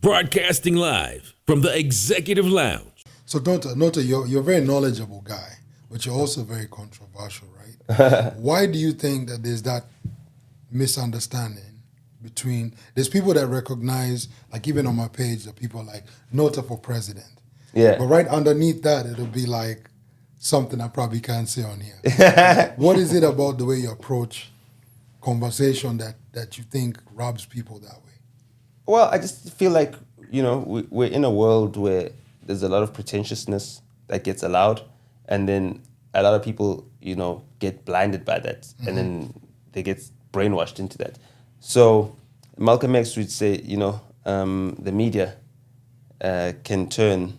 Broadcasting live from the Executive Lounge. So Nota, you're a very knowledgeable guy, but you're also very controversial, right? Why do you think that there's that misunderstanding between, there's people that recognize, like even on my page, the people like Nota for president. Yeah. But right underneath that, it'll be like something I probably can't say on here. What is it about the way you approach conversation that you think robs people that way? Well, I just feel like, we're in a world where there's a lot of pretentiousness that gets allowed, and then a lot of people, get blinded by that, and then they get brainwashed into that. So Malcolm X would say, the media can turn,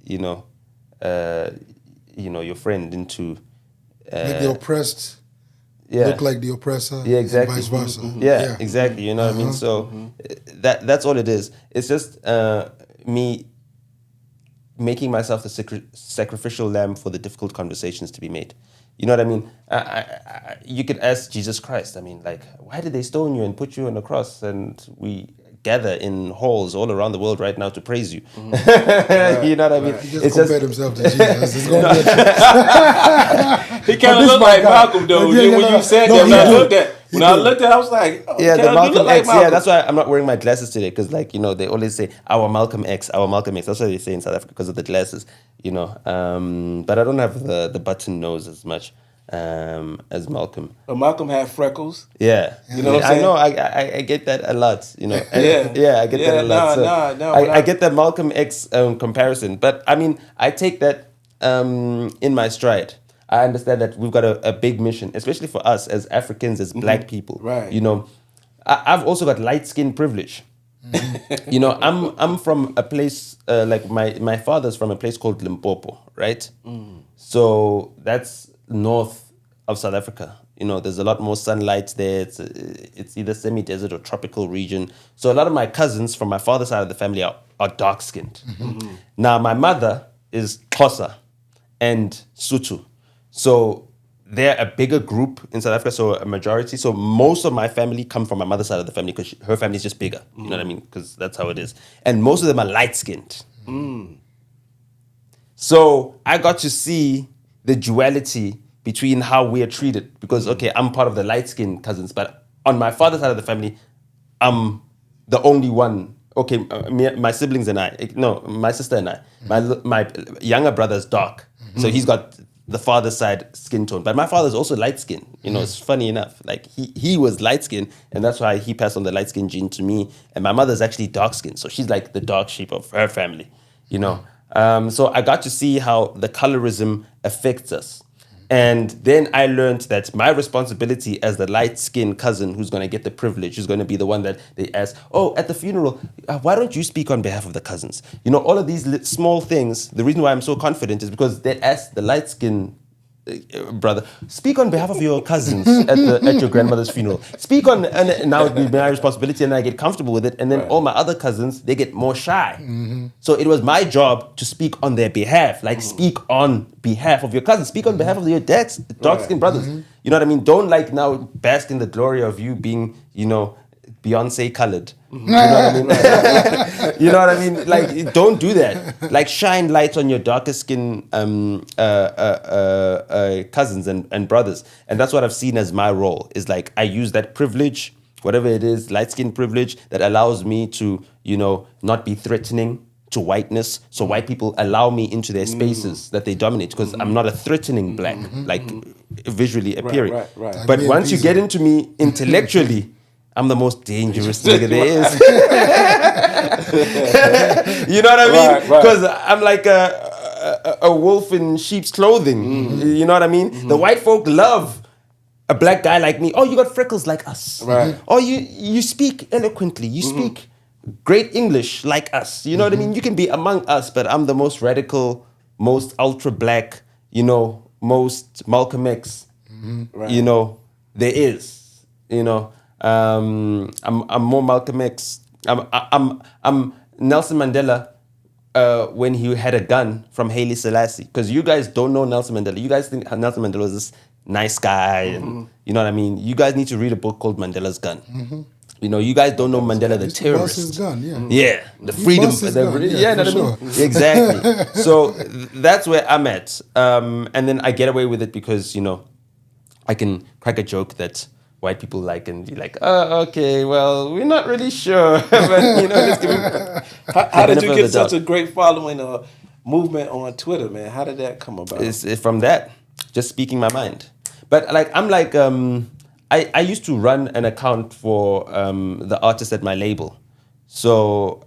your friend into... Make the oppressed look like the oppressor, yeah, exactly. and vice versa. Yeah, exactly. You know what I mean? So that's all it is. It's just me making myself the sacrificial lamb for the difficult conversations to be made. You know what I mean? You could ask Jesus Christ. I mean, like, why did they stone you and put you on a cross? And we gather in halls all around the world right now to praise you. Right. You know what I mean? He just compared himself to Jesus. It's going to be He kind of looked like Malcolm, though. Yeah, when you said that, when I looked at it, I was like, oh, yeah, the Malcolm like X. Malcolm. Yeah, that's why I'm not wearing my glasses today, because, they always say our Malcolm X, our Malcolm X. That's what they say in South Africa because of the glasses, But I don't have the button nose as much as Malcolm. But Malcolm had freckles. Yeah, you know what I'm saying? I know. I get that a lot. I get that a lot. I get the Malcolm X comparison, but I mean, I take that in my stride. I understand that we've got a big mission, especially for us as Africans, as Black people. Right. I've also got light skin privilege. I'm from a place like my father's from a place called Limpopo, right? So that's north of South Africa. There's a lot more sunlight there. It's either semi-desert or tropical region. So a lot of my cousins from my father's side of the family are dark-skinned. Now, my mother is Xhosa and Sotho. So they're a bigger group in South Africa, so a majority. So most of my family come from my mother's side of the family because her family is just bigger. You know what I mean? Because that's how it is. And most of them are light-skinned. So I got to see the duality between how we are treated. Because, I'm part of the light-skinned cousins, but on my father's side of the family, I'm the only one. My siblings and my sister and I. My younger brother's dark. So he's got the father's side skin tone. But my father's also light skin. It's funny enough. Like he was light skin, and that's why he passed on the light skin gene to me. And my mother's actually dark skin. So she's like the dark sheep of her family, So I got to see how the colorism affects us. And then I learned that my responsibility as the light-skinned cousin who's going to get the privilege, who's going to be the one that they ask, at the funeral, why don't you speak on behalf of the cousins? All of these small things, the reason why I'm so confident is because they asked the light-skinned brother, speak on behalf of your cousins at your grandmother's funeral. Speak on, and now it would be my responsibility and I get comfortable with it. And then all my other cousins, they get more shy. So it was my job to speak on their behalf, speak on behalf of your cousins, speak on behalf of your dad's dark-skinned brothers. You know what I mean? Don't now bask in the glory of you being, Beyonce colored. You know what I mean? You know what I mean? Don't do that. Shine light on your darker skin cousins and brothers. And that's what I've seen as my role, is I use that privilege, whatever it is, light skin privilege, that allows me to, not be threatening to whiteness. So white people allow me into their spaces that they dominate, because I'm not a threatening Black, visually appearing. Right. But once you get into me intellectually, I'm the most dangerous nigga there is. You know what I mean? Because I'm like a wolf in sheep's clothing. You know what I mean? The white folk love a Black guy like me. Oh, you got freckles like us. Right. Oh, you speak eloquently. You speak great English like us. You know what I mean? You can be among us, but I'm the most radical, most ultra Black, most Malcolm X, there is, I'm more Malcolm X. I'm Nelson Mandela when he had a gun from Haile Selassie. Because you guys don't know Nelson Mandela. You guys think Nelson Mandela was this nice guy, and you know what I mean. You guys need to read a book called Mandela's Gun. You know, you guys don't know Mandela the Used to bust terrorist. his gun, yeah. Yeah, the He freedom. bust his gun, Yeah, yeah, know for what I mean? Exactly. So that's where I'm at. And then I get away with it because, you know, I can crack a joke that white people like and be like, oh, okay, well, we're not really sure. But, you know, let's give him How did benefit you of get the doubt. such a great following or movement on Twitter, man? How did that come about? It's from that, just speaking my mind. But like I'm like I used to run an account for the artist at my label. So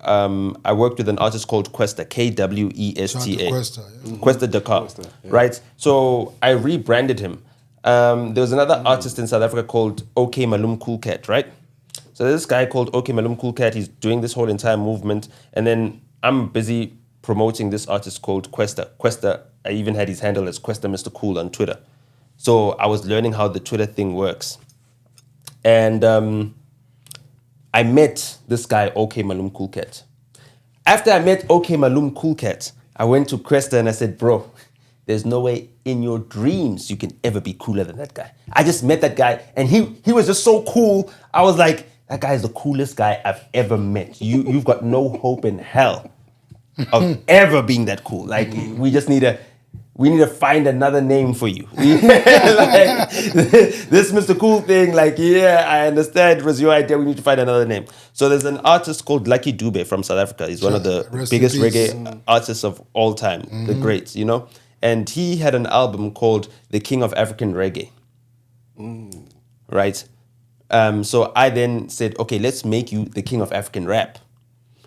I worked with an artist called Kwesta, Kwesta, Shout out to Kwesta, yeah. Kwesta Dakar, Kwesta, yeah. right? So I rebranded him. There was another artist in South Africa called OK Malum Cool Cat, right? So there's this guy called OK Malum Cool Cat. He's doing this whole entire movement, and then I'm busy promoting this artist called Kwesta. Kwesta, I even had his handle as Kwesta Mr. Cool on Twitter. So I was learning how the Twitter thing works. And I met this guy, OK Malum Cool Cat. After I met OK Malum Cool Cat, I went to Kwesta and I said, bro, there's no way in your dreams you can ever be cooler than that guy. I just met that guy and he was just so cool. I was like, that guy is the coolest guy I've ever met. You've got no hope in hell of ever being that cool. Like we need to find another name for you. Like, this Mr. Cool thing, like, yeah, I understand it was your idea. We need to find another name. So there's an artist called Lucky Dube from South Africa. He's one of the Rest in biggest peace. reggae artists of all time, the greats, you know? And he had an album called The King of African Reggae. Right? So I then said, okay, let's make you the King of African Rap.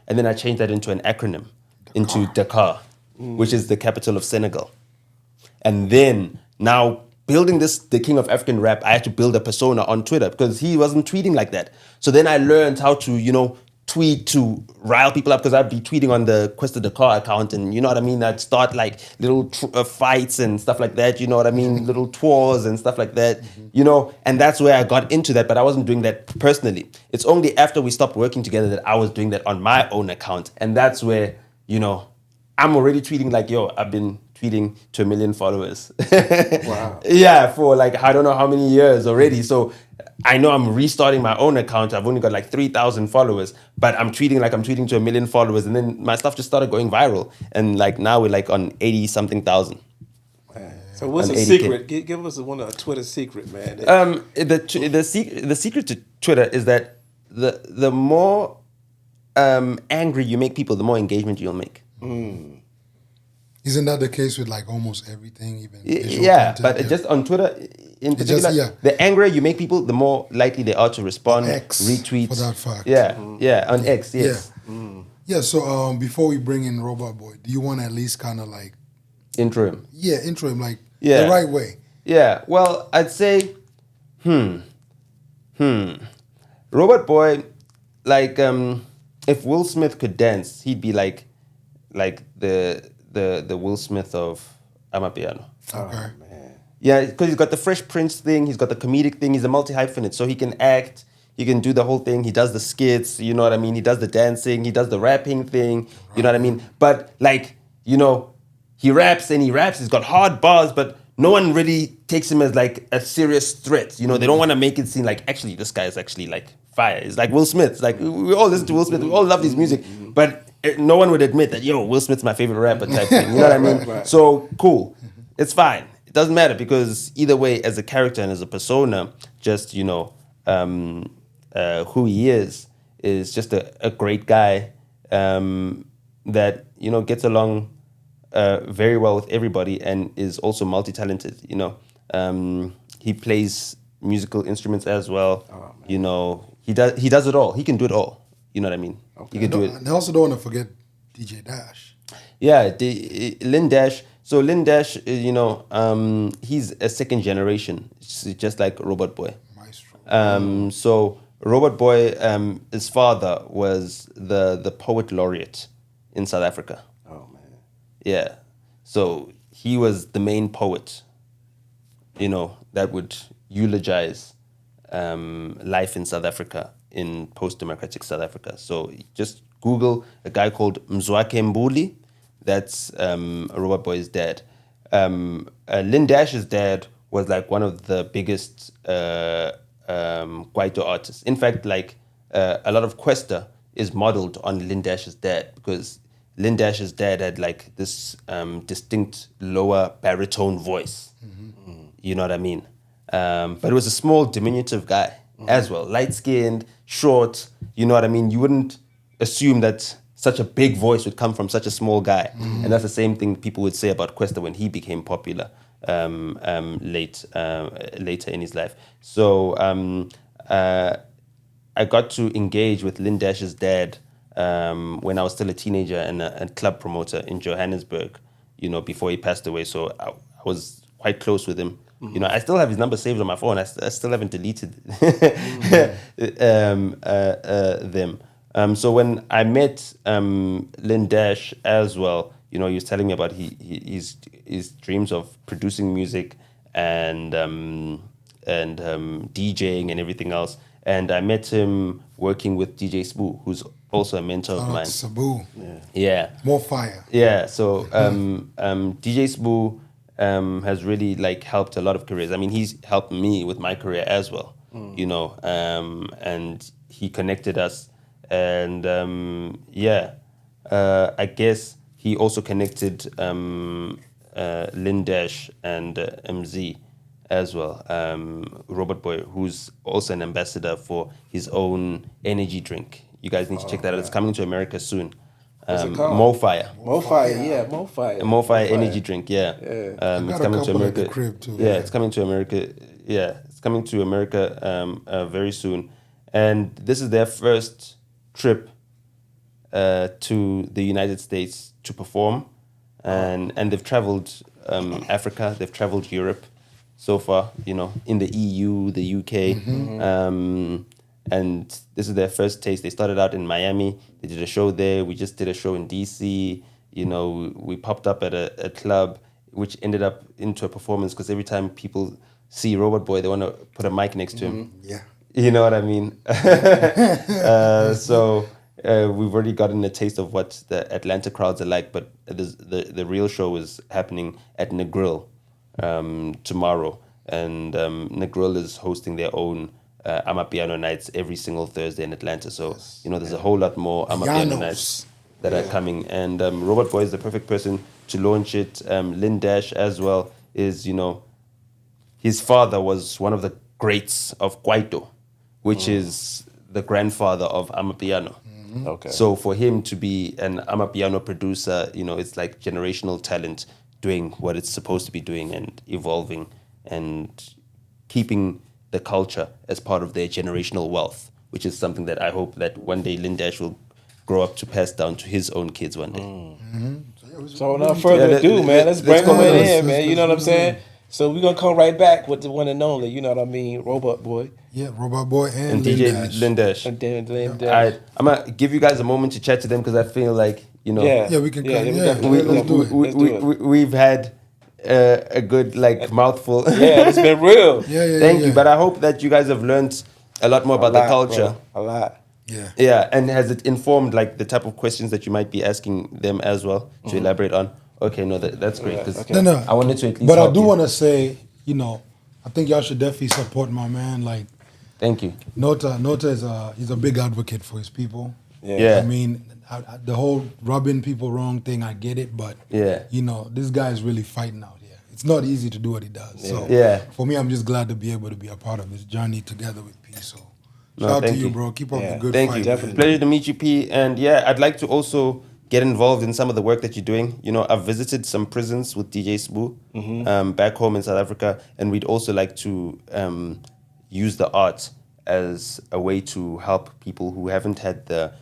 And then I changed that into an acronym, into Dakar, which is the capital of Senegal. And then now building the King of African Rap, I had to build a persona on Twitter because he wasn't tweeting like that. So then I learned how to, you know, tweet to rile people up because I'd be tweeting on the Kwesta Dakar account and you know what I mean? I'd start like little fights and stuff like that, you know what I mean? Little tours and stuff like that, you know? And that's where I got into that, but I wasn't doing that personally. It's only after we stopped working together that I was doing that on my own account. And that's where, you know, I'm already tweeting like, yo, I've been tweeting to 1 million followers. Wow. Yeah, for like, I don't know how many years already. So I know I'm restarting my own account. I've only got like 3,000 followers, but I'm tweeting like I'm tweeting to 1 million followers. And then my stuff just started going viral. And like now we're like on 80 something thousand. So what's On a 80K. secret? Give us a Twitter secret, man. The secret to Twitter is that the more angry you make people, the more engagement you'll make. Isn't that the case with like almost everything, even visual Yeah, content? but just on Twitter in particular, yeah. the angrier you make people, the more likely they are to respond, X, retweet. for that fact. Yeah, on X, yes. Yeah. So before we bring in Robot Boy, do you want to at least kind of like Intro him. intro him like Yeah. the right way? Yeah, well, I'd say, Robot Boy, like, if Will Smith could dance, he'd be like the Will Smith of Amapiano. Okay. Yeah, because he's got the Fresh Prince thing, he's got the comedic thing, he's a multi-hyphenate, so he can act, he can do the whole thing, he does the skits, you know what I mean, he does the dancing, he does the rapping thing, you know what I mean, but like, you know, he raps, he's got hard bars, but no one really takes him as like a serious threat, you know, they don't want to make it seem like, actually, this guy is actually like fire, it's like Will Smith, it's like, we all listen to Will Smith, we all love his music, but no one would admit that, yo, Will Smith's my favorite rapper type thing, you know what I mean, Right. So, cool, it's fine. It doesn't matter because either way, as a character and as a persona, just, you know, who he is just a great guy that, you know, gets along very well with everybody and is also multi-talented, you know. He plays musical instruments as well. Oh, you know, he does it all. He can do it all. You know what I mean? Okay. He can do it. And I also don't want to forget DJ Dash. Yeah, Lynn Dash. So Lynn Dash, you know, he's a second generation, just like Robot Boy. Maestro. So Robot Boy, his father was the poet laureate in South Africa. Oh man. Yeah, so he was the main poet, you know, that would eulogize life in South Africa, in post-democratic South Africa. So just Google a guy called Mzwakhe Mbuli. That's Robot Boy's dad. Lynn Dash's dad was like one of the biggest Kwaito artists. In fact, like a lot of Kwesta is modeled on Lin Dash's dad, because Lin Dash's dad had like this distinct lower baritone voice. You know what I mean? But it was a small, diminutive guy as well, light-skinned, short. You know what I mean? You wouldn't assume that such a big voice would come from such a small guy. And that's the same thing people would say about Kwesta when he became popular later in his life. So I got to engage with Lin Dash's dad when I was still a teenager and a club promoter in Johannesburg, you know, before he passed away. So I was quite close with him. You know, I still have his number saved on my phone. I still haven't deleted them. So when I met Lin Dash as well, you know, he was telling me about his dreams of producing music and DJing and everything else. And I met him working with DJ Spoo, who's also a mentor of mine. Sabu. Yeah. More fire. Yeah. So DJ Spoo has really like helped a lot of careers. I mean, he's helped me with my career as well, you know, and he connected us. And I guess he also connected Lin Dash and MZ as well, Robot Boy, who's also an ambassador for his own energy drink. You guys need to check that out. It's coming to America soon. What's it called? Mofire. Mofire Energy drink, yeah. It's coming to America. At the crib too. Yeah, it's coming to America. Yeah, it's coming to America very soon. And this is their first trip to the United States to perform. And they've traveled Africa, they've traveled Europe so far, you know, in the EU, the UK. And this is their first taste. They started out in Miami. They did a show there. We just did a show in DC. You know, we popped up at a club, which ended up into a performance, because every time people see Robot Boy, they want to put a mic next to him. Yeah. You know what I mean? So we've already gotten a taste of what the Atlanta crowds are like, but the real show is happening at Negril tomorrow. And Negril is hosting their own Amapiano nights every single Thursday in Atlanta. So, you know, there's a whole lot more Amapiano nights that are coming. And Robot Boy is the perfect person to launch it. Lin Dash as well is, you know, his father was one of the greats of Kwaito, which is the grandfather of Amapiano. Okay. So for him to be an Amapiano producer, you know, it's like generational talent doing what it's supposed to be doing and evolving and keeping the culture as part of their generational wealth, which is something that I hope that one day Lin Dash will grow up to pass down to his own kids one day. So without further ado, man, let's bring him in, man. You know what I'm saying? So we're going to come right back with the one and only, you know what I mean, Robot Boy. Yeah, Robot Boy and DJ Lin Dash. Lin Dash. And then Lin All Dash. right, I'm going to give you guys a moment to chat to them, because I feel like, you know, Yeah, we can Yeah, cut. we Yeah, definitely- let's do it. Let's do it. we've had a good like mouthful. Yeah, it's been real. Yeah, Thank yeah. you, but I hope that you guys have learned a lot more about the culture. Bro. A lot. Yeah. Yeah, and has it informed like the type of questions that you might be asking them as well to elaborate on? Okay, no, that's great, because Okay. No. I wanted to at least But I help do you. want to say, you know, I think y'all should definitely support my man. Like Thank you. Nota is he's a big advocate for his people. Yeah. I mean, the whole rubbing people wrong thing, I get it, but Yeah. you know, this guy is really fighting out here. It's not easy to do what he does. So Yeah. for me, I'm just glad to be able to be a part of this journey together with P. So No, shout out to thank you, you. bro. Keep up Yeah. the good Thank fight. you. man. Definitely. Pleasure to meet you, P. And yeah, I'd like to also get involved in some of the work that you're doing. You know, I've visited some prisons with DJ Spoo back home in South Africa, and we'd also like to use the art as a way to help people who haven't had the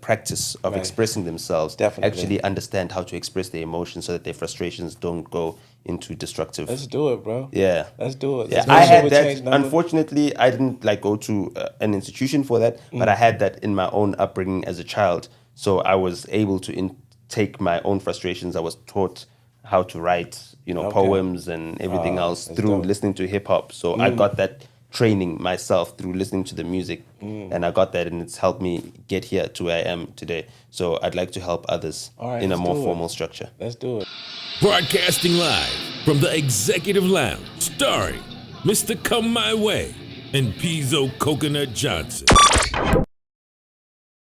practice of Right. expressing themselves Definitely. actually understand how to express their emotions so that their frustrations don't go into destructive. Let's do it, bro. Yeah. Let's do it. Yeah, Let's I make sure had we that. change numbers. Unfortunately, I didn't like go to an institution for that, but I had that in my own upbringing as a child. So I was able to take my own frustrations. I was taught how to write, you know, Okay. poems and everything else that's through dope. listening to hip hop. So I got that training myself through listening to the music, and I got that, and it's helped me get here to where I am today. So I'd like to help others All right, in a let's more do it. formal structure. Let's do it. Broadcasting live from the Executive Lounge, starring Mr. Come My Way and Pizzo Coconut Johnson. Peace.